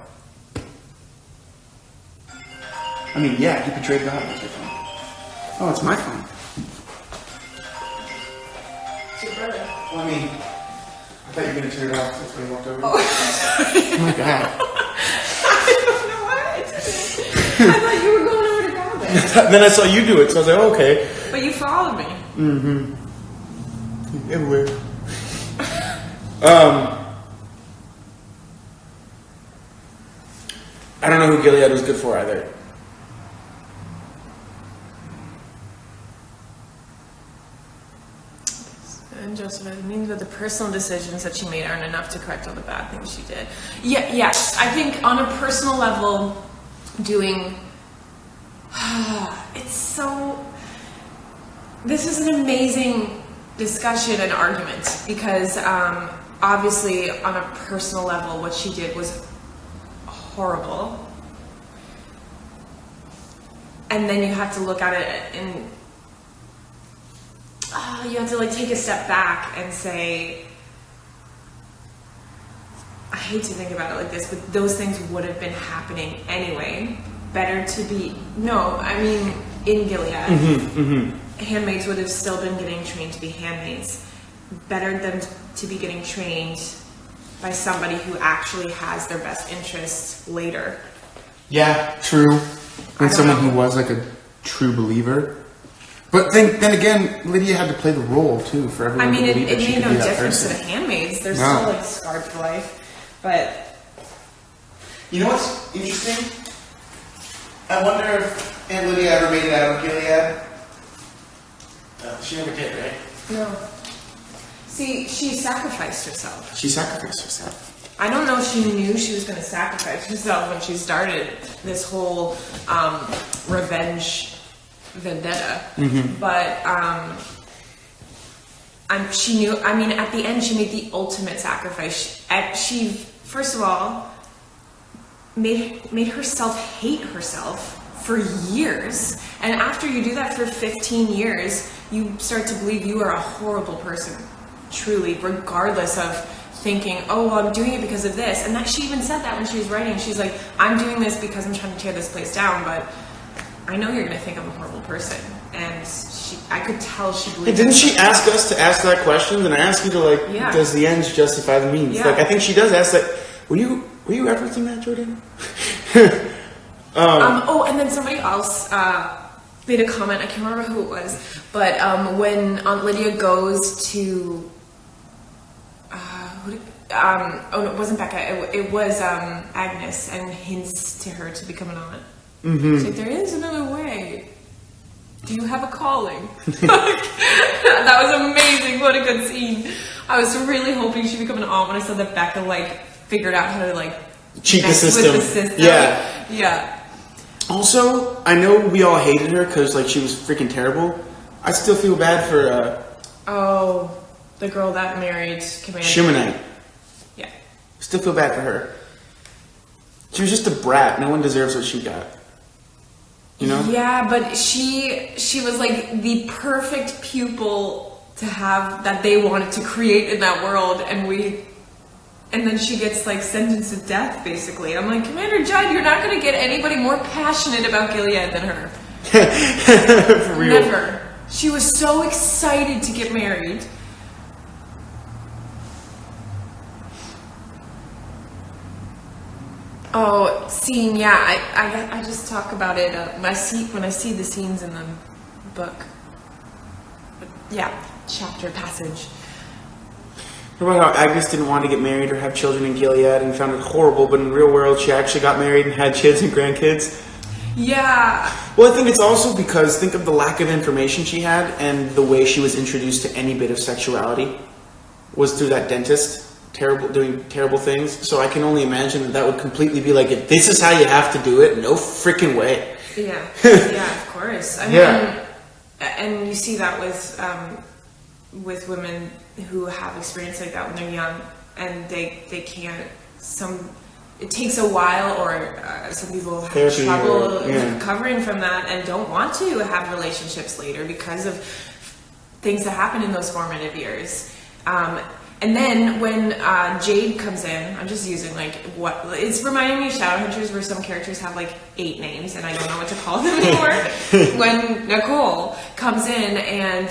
I mean, yeah, he betrayed God. That's your phone. Oh, it's my phone. Well, I mean, I thought you were going to turn it off when you walked over. Oh my god. I don't know what. I thought you were going over to grab it. Then I saw you do it, so I was like, oh, okay. But you followed me. Mm-hmm. Everywhere. I don't know who Gilead was good for either. And Joseph, it means that the personal decisions that she made aren't enough to correct all the bad things she did. Yeah, yes. I think on a personal level, it's so... This is an amazing discussion and argument because obviously on a personal level, what she did was horrible. And then you have to look at it and you have to take a step back and say, I hate to think about it like this, but those things would have been happening anyway. Better to be, in Gilead, handmaids would have still been getting trained to be handmaids. Better than to be getting trained by somebody who actually has their best interests later. Yeah, true. And someone who was like a true believer. But then again, Lydia had to play the role too for everyone to believe that she could be that person. It made no difference to the handmaids. They're still scarred for life. But you know what's interesting? I wonder if Aunt Lydia ever made it out of Gilead. She never did, right? No. See, she sacrificed herself. She sacrificed herself. I don't know if she knew she was going to sacrifice herself when she started this whole revenge vendetta. But she knew. I mean, at the end, she made the ultimate sacrifice. She first of all made herself hate herself for years, and after you do that for 15 years, you start to believe you are a horrible person, truly, regardless of thinking, oh, well, I'm doing it because of this. And that she even said that when she was writing. She's like, I'm doing this because I'm trying to tear this place down, but I know you're going to think I'm a horrible person. And I could tell she believed. Hey, didn't she ask us to ask that question? And I asked you to does the ends justify the means? Yeah. I think she does ask that. Were you referencing that, Jordan? And then somebody else made a comment. I can't remember who it was, but when Aunt Lydia goes to, no, it wasn't Becca. It was Agnes, and hints to her to become an aunt. She's like, there is another way. Do you have a calling? That was amazing. What a good scene. I was really hoping she'd become an aunt when I saw that Becca figured out how to cheat the system. With the system. Yeah. Also, I know we all hated her because she was freaking terrible. I still feel bad for the girl that married Commander Shimonite. Yeah. Still feel bad for her. She was just a brat. No one deserves what she got. You know? Yeah, but she was the perfect pupil to have that they wanted to create in that world, and then she gets sentenced to death basically. I'm like, Commander Judd, you're not going to get anybody more passionate about Gilead than her. For real. Never. She was so excited to get married. Oh, scene, yeah. I just talk about it when I see the scenes in the book. But, yeah, chapter passage. What about how Agnes didn't want to get married or have children in Gilead and found it horrible, but in the real world she actually got married and had kids and grandkids? Yeah. Well, I think it's also because think of the lack of information she had and the way she was introduced to any bit of sexuality was through that dentist. Doing terrible things, so I can only imagine that would completely be if this is how you have to do it, no freaking way. Yeah, of course. I mean, and you see that with women who have experience like that when they're young, and they can't. It takes a while, or some people have trouble recovering from that and don't want to have relationships later because of things that happen in those formative years. And then when Jade comes in, I'm just using it's reminding me of Shadowhunters where some characters have 8 names and I don't know what to call them anymore. When Nicole comes in and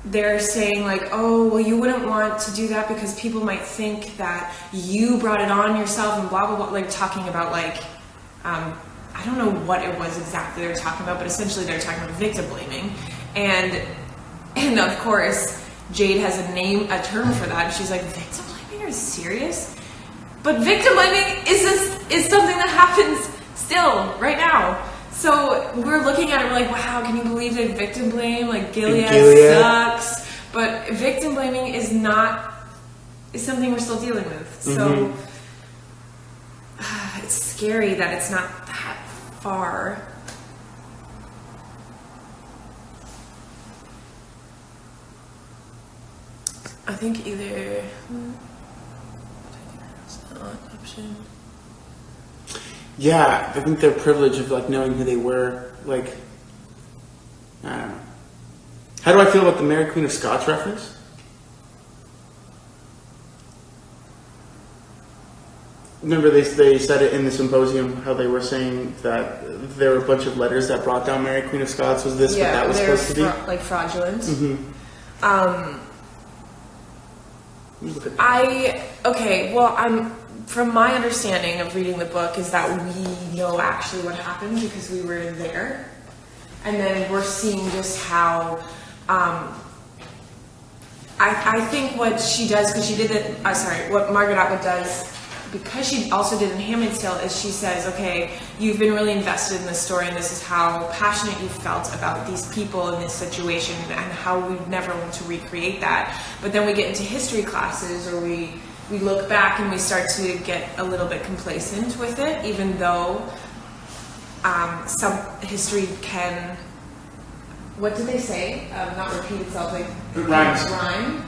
they're saying oh, well, you wouldn't want to do that because people might think that you brought it on yourself and blah, blah, blah, talking about I don't know what it was exactly they were talking about, but essentially they're talking about victim blaming. And of course, Jade has a term for that. And she's like, victim blaming? Are you serious? But victim blaming is something that happens still right now. So we're looking at it, we're like, wow, can you believe they victim blame? Gilead sucks. But victim blaming is something we're still dealing with. So it's scary that it's not that far. I think either option. Yeah, I think their privilege of knowing who they were, I don't know. How do I feel about the Mary Queen of Scots reference? Remember they said it in the symposium how they were saying that there were a bunch of letters that brought down Mary Queen of Scots. Was this what that was supposed to be? Fraudulent. From my understanding of reading the book is that we know actually what happened because we were there, and then we're seeing just how I think what she does, because she did it, what Margaret Atwood does, because she also did in Handmaid's Tale, is she says, okay, you've been really invested in this story and this is how passionate you felt about these people in this situation and how we never want to recreate that. But then we get into history classes, or we look back and we start to get a little bit complacent with it, even though some history can, what did they say? Not repeat itself, like it rhymes. Rhyme.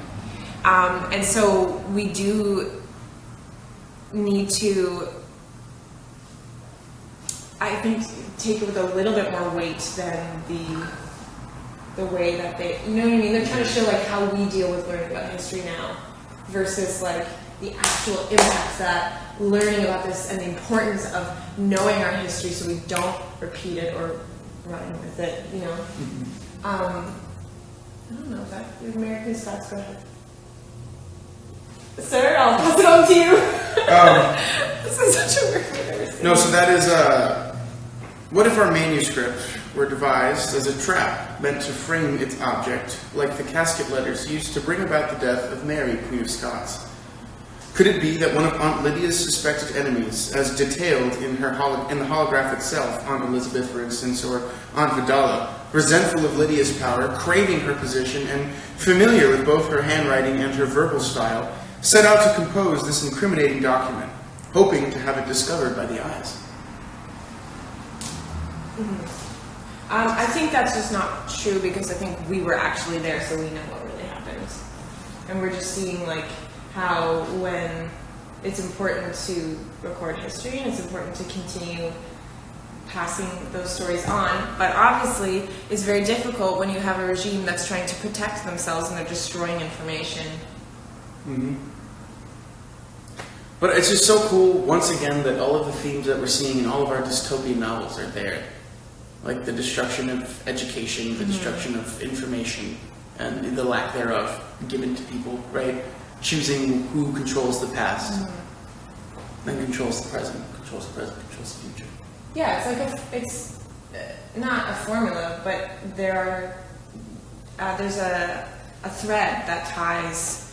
And so we do need to, I think, take it with a little bit more weight than the way that they, you know what I mean? They're trying to show like how we deal with learning about history now versus like the actual impacts that learning about this and the importance of knowing our history so we don't repeat it or run with it, you know? I don't know, is that your American Scots? Go ahead. Sir, I'll pass it on to you. This is such a weird way to say. No, so that is, what if our manuscript were devised as a trap meant to frame its object, like the casket letters used to bring about the death of Mary, Queen of Scots? Could it be that one of Aunt Lydia's suspected enemies, as detailed in the holograph itself, Aunt Elizabeth, for instance, or Aunt Vidala, resentful of Lydia's power, craving her position, and familiar with both her handwriting and her verbal style, set out to compose this incriminating document, hoping to have it discovered by the eyes? I think that's just not true because I think we were actually there, so we know what really happened. And we're just seeing like how when it's important to record history and it's important to continue passing those stories on, but obviously it's very difficult when you have a regime that's trying to protect themselves and they're destroying information. Mm-hmm. But it's just so cool, once again, that all of the themes that we're seeing in all of our dystopian novels are there. Like the destruction of education, the destruction of information, and the lack thereof given to people, right? Choosing who controls the past, and controls the present, controls the future. Yeah, it's like it's not a formula, but there's a thread that ties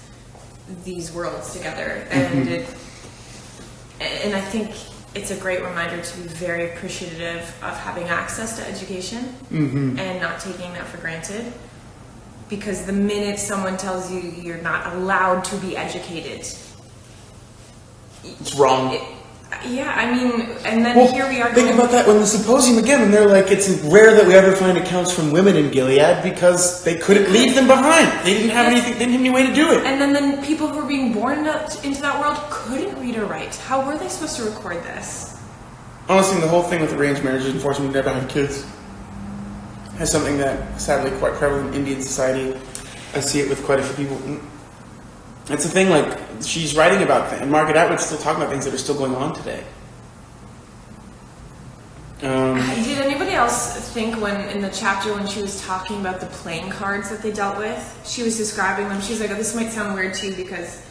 these worlds together, and and I think it's a great reminder to be very appreciative of having access to education and not taking that for granted. Because the minute someone tells you you're not allowed to be educated, it's wrong. Yeah, I mean, and then here we are. Think about that when the symposium again, and they're like, it's rare that we ever find accounts from women in Gilead because they couldn't leave them behind. They didn't have anything. They didn't have any way to do it. And then people who were being born into that world couldn't read or write. How were they supposed to record this? Honestly, the whole thing with arranged marriages and forcing them to never have kids is something that sadly quite prevalent in Indian society. I see it with quite a few people. It's a thing, like, she's writing about things, and Margaret Atwood's still talking about things that are still going on today. Did anybody else think in the chapter when she was talking about the playing cards that they dealt with, she was describing them, she's like, oh, this might sound weird to you because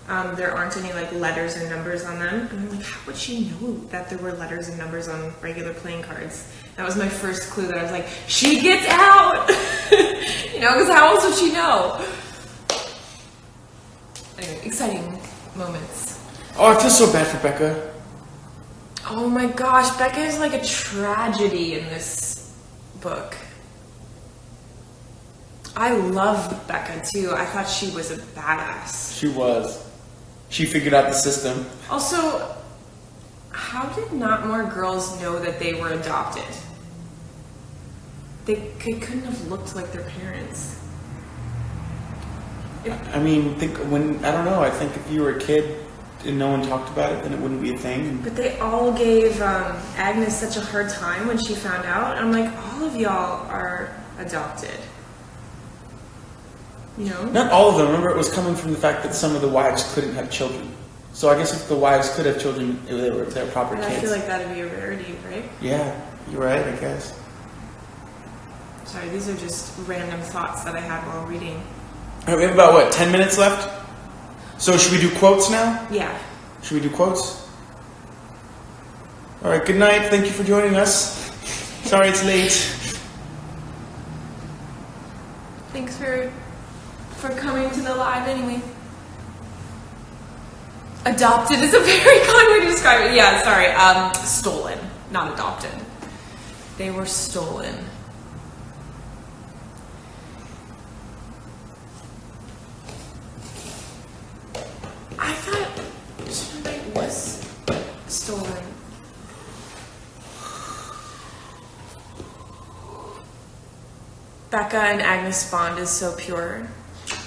there aren't any like letters and numbers on them. And I'm like, how would she know that there were letters and numbers on regular playing cards? That was my first clue that I was like, she gets out! You know, because how else would she know? Anyway, exciting moments. Oh, I feel so bad for Becca. Oh my gosh, Becca is like a tragedy in this book. I love Becca too. I thought she was a badass. She was. She figured out the system. Also, how did not more girls know that they were adopted? They couldn't have looked like their parents. I mean, I don't know, I think if you were a kid and no one talked about it, then it wouldn't be a thing. But they all gave Agnes such a hard time when she found out. I'm like, all of y'all are adopted. You know? Not all of them. Remember, it was coming from the fact that some of the wives couldn't have children. So I guess if the wives could have children, they were proper kids. I feel like that'd be a rarity, right? Yeah, you're right, I guess. Sorry, these are just random thoughts that I had while reading. All right, we have about, 10 minutes left? So should we do quotes now? Yeah. Should we do quotes? All right, good night. Thank you for joining us. Sorry it's late. Thanks for coming to the live anyway. Adopted is a very kind way to describe it. Yeah, sorry. Stolen, not adopted. They were stolen. I thought Tonight was stolen. Becca and Agnes' bond is so pure.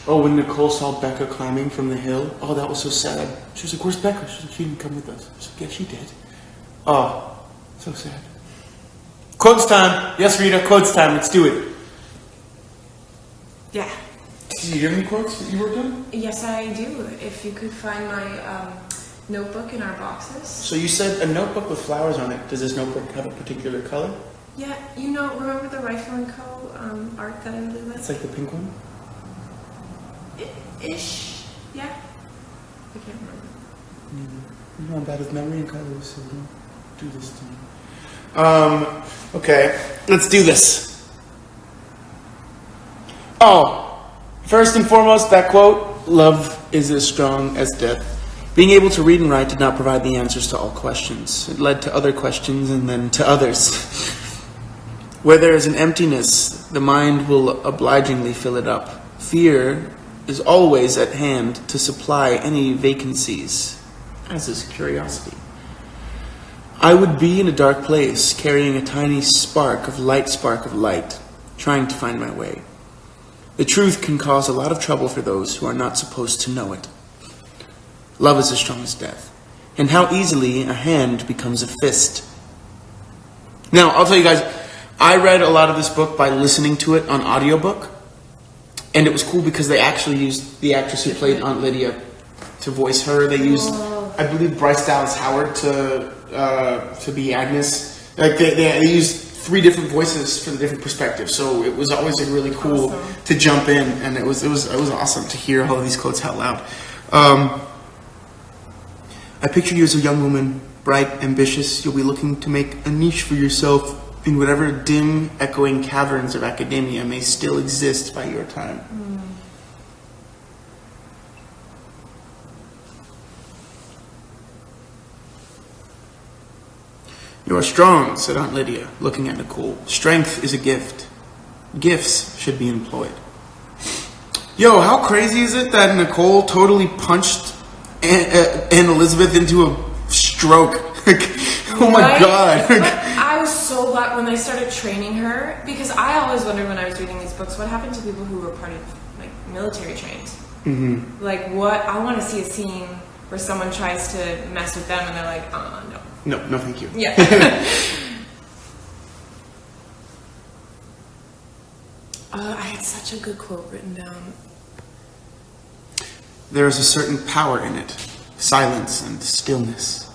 Oh, when Nicole saw Becca climbing from the hill, oh, that was so sad. She was like, "Where's Becca?" She's like, "She didn't come with us." I was like, "Yeah, she did." Oh, so sad. Quotes time. Yes, Rita, quotes time. Let's do it. Yeah. Do you have any quotes that you worked on? Yes, I do. If you could find my notebook in our boxes. So you said a notebook with flowers on it. Does this notebook have a particular color? Yeah, remember the Rifle & Co. Art that I really like? It's like the pink one? Ish. Yeah. I can't remember. You know I'm bad with memory and colors, so don't do this to me. Okay. Let's do this. Oh, first and foremost, that quote, "Love is as strong as death." Being able to read and write did not provide the answers to all questions. It led to other questions and then to others. Where there is an emptiness, the mind will obligingly fill it up. Fear is always at hand to supply any vacancies, as is curiosity. I would be in a dark place, carrying a tiny spark of light, trying to find my way. The truth can cause a lot of trouble for those who are not supposed to know it. Love is as strong as death, and how easily a hand becomes a fist. Now, I'll tell you guys, I read a lot of this book by listening to it on audiobook, and it was cool because they actually used the actress who played Aunt Lydia to voice her. They used, I believe, Bryce Dallas Howard to be Agnes. Like they used 3 different voices for the different perspectives. So it was always like really cool to jump in, and it was awesome to hear all of these quotes out loud. I pictured you as a young woman, bright, ambitious. You'll be looking to make a niche for yourself in whatever dim, echoing caverns of academia may still exist by your time. You are strong, said Aunt Lydia, looking at Nicole. Strength is a gift. Gifts should be employed. Yo, how crazy is it that Nicole totally punched Aunt Elizabeth into a stroke? Oh my God. I was so glad when they started training her, because I always wondered when I was reading these books, what happened to people who were part of like military trained? Mm-hmm. Like what? I want to see a scene where someone tries to mess with them and they're like, no. No, thank you. Yeah. I had such a good quote written down. There is a certain power in it, silence and stillness.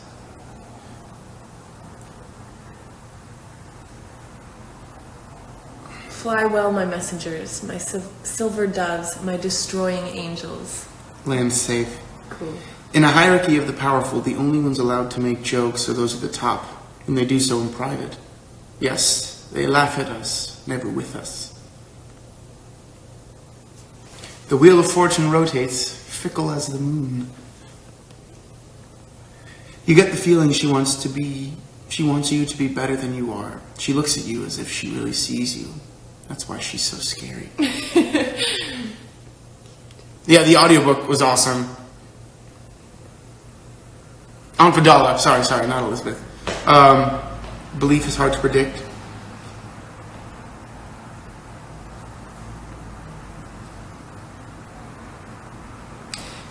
Fly well, my messengers, my silver doves, my destroying angels. Land safe. Cool. In a hierarchy of the powerful, the only ones allowed to make jokes are those at the top, and they do so in private. Yes, they laugh at us, never with us. The wheel of fortune rotates, fickle as the moon. You get the feeling she wants you to be better than you are. She looks at you as if she really sees you. That's why she's so scary. Yeah, the audiobook was awesome. Aunt Vidala, sorry, not Elizabeth. Belief is hard to predict.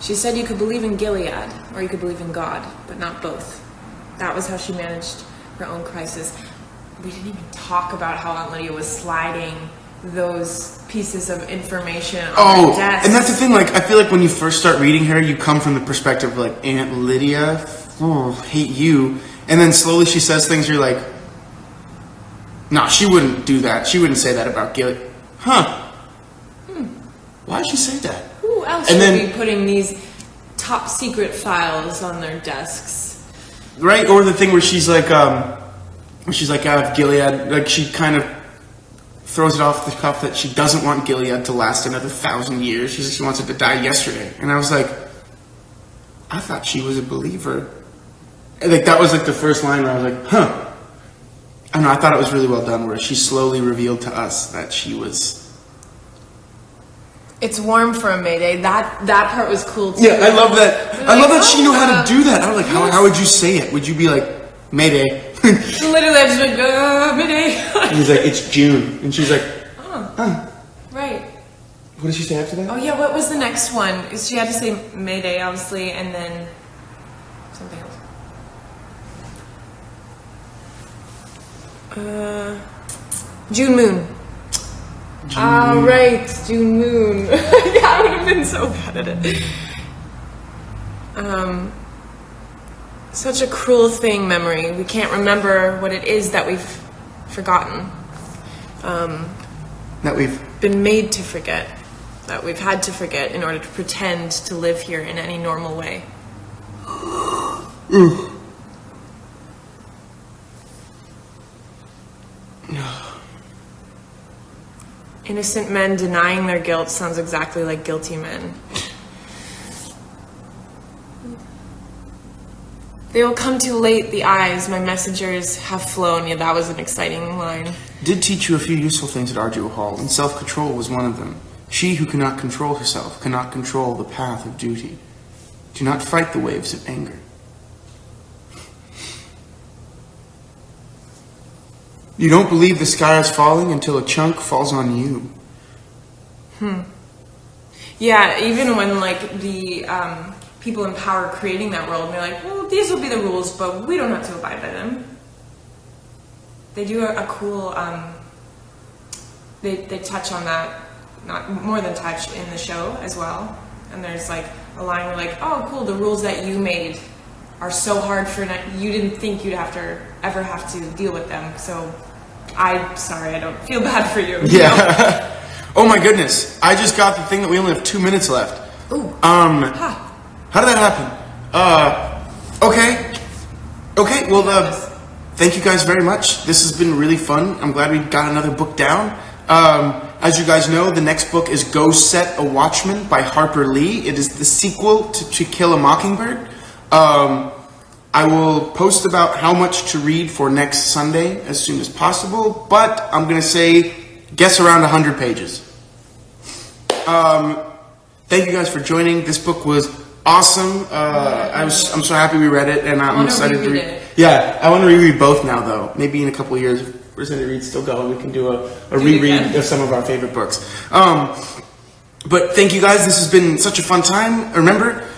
She said you could believe in Gilead, or you could believe in God, but not both. That was how she managed her own crisis. We didn't even talk about how Aunt Lydia was sliding those pieces of information on her desk. And that's the thing, like, I feel like when you first start reading her, you come from the perspective of, like, Aunt Lydia, hate you. And then slowly she says things, you're like, nah, she wouldn't do that. She wouldn't say that about Gilead. Why'd she say that? Who else would be putting these top secret files on their desks? Right? Or the thing where she's like out of Gilead, like she kind of throws it off the cuff that she doesn't want Gilead to last another 1,000 years. She wants it to die yesterday. And I was like, I thought she was a believer. And like that was like the first line where I was like, I don't know, I thought it was really well done where she slowly revealed to us that she was... It's warm for a Mayday. That part was cool too. Yeah, I love that. I love that she knew how to do that. I was like, how would you say it? Would you be like, Mayday? Literally, I just like, Mayday. And he's like, it's June. And she's like, What did she say after that? Oh yeah, what was the next one? She had to say Mayday, obviously, and then something else. June Moon. Right, June Moon. Yeah, I would have been so bad at it. Such a cruel thing, memory. We can't remember what it is that we've forgotten. That we've been made to forget. That we've had to forget in order to pretend to live here in any normal way. Innocent men denying their guilt sounds exactly like guilty men. They will come too late, the eyes, my messengers have flown. Yeah, that was an exciting line. Did teach you a few useful things at Arduo Hall, and self-control was one of them. She who cannot control herself cannot control the path of duty. Do not fight the waves of anger. You don't believe the sky is falling until a chunk falls on you. Yeah, even when like the people in power creating that world, and they're like, well, these will be the rules, but we don't have to abide by them. They do a cool, they touch on that, not more than touch, in the show as well. And there's like a line where like, oh cool, the rules that you made are so hard for, you didn't think you'd ever have to deal with them. So sorry, I don't feel bad for you. Yeah. You know? Oh my goodness. I just got the thing that we only have 2 minutes left. Ooh. How did that happen? Okay. Okay, well, thank you guys very much. This has been really fun. I'm glad we got another book down. As you guys know, the next book is Go Set a Watchman by Harper Lee. It is the sequel to Kill a Mockingbird. I will post about how much to read for next Sunday as soon as possible, but I'm going to say guess around 100 pages. Thank you guys for joining. This book was awesome. I'm so happy we read it, and I'm excited to read it. Yeah, I want to reread both now, though. Maybe in a couple of years, if Rosende Reed's still going, we can do a reread of some of our favorite books. But thank you guys. This has been such a fun time. Remember,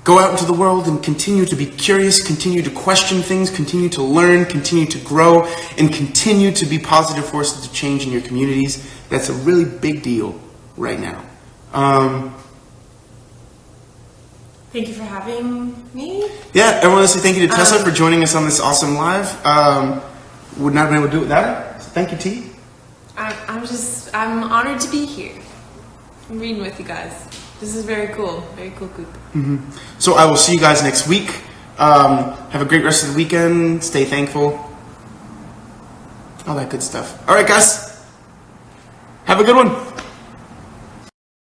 go out into the world and continue to be curious, continue to question things, continue to learn, continue to grow, and continue to be positive forces of change in your communities. That's a really big deal right now. Thank you for having me. Yeah, I want to say thank you to Tessa for joining us on this awesome live. Would not have been able to do it without her. So thank you, T. I'm honored to be here. I'm reading with you guys. This is very cool. Very cool group. So I will see you guys next week. Have a great rest of the weekend. Stay thankful. All that good stuff. All right, guys. Have a good one.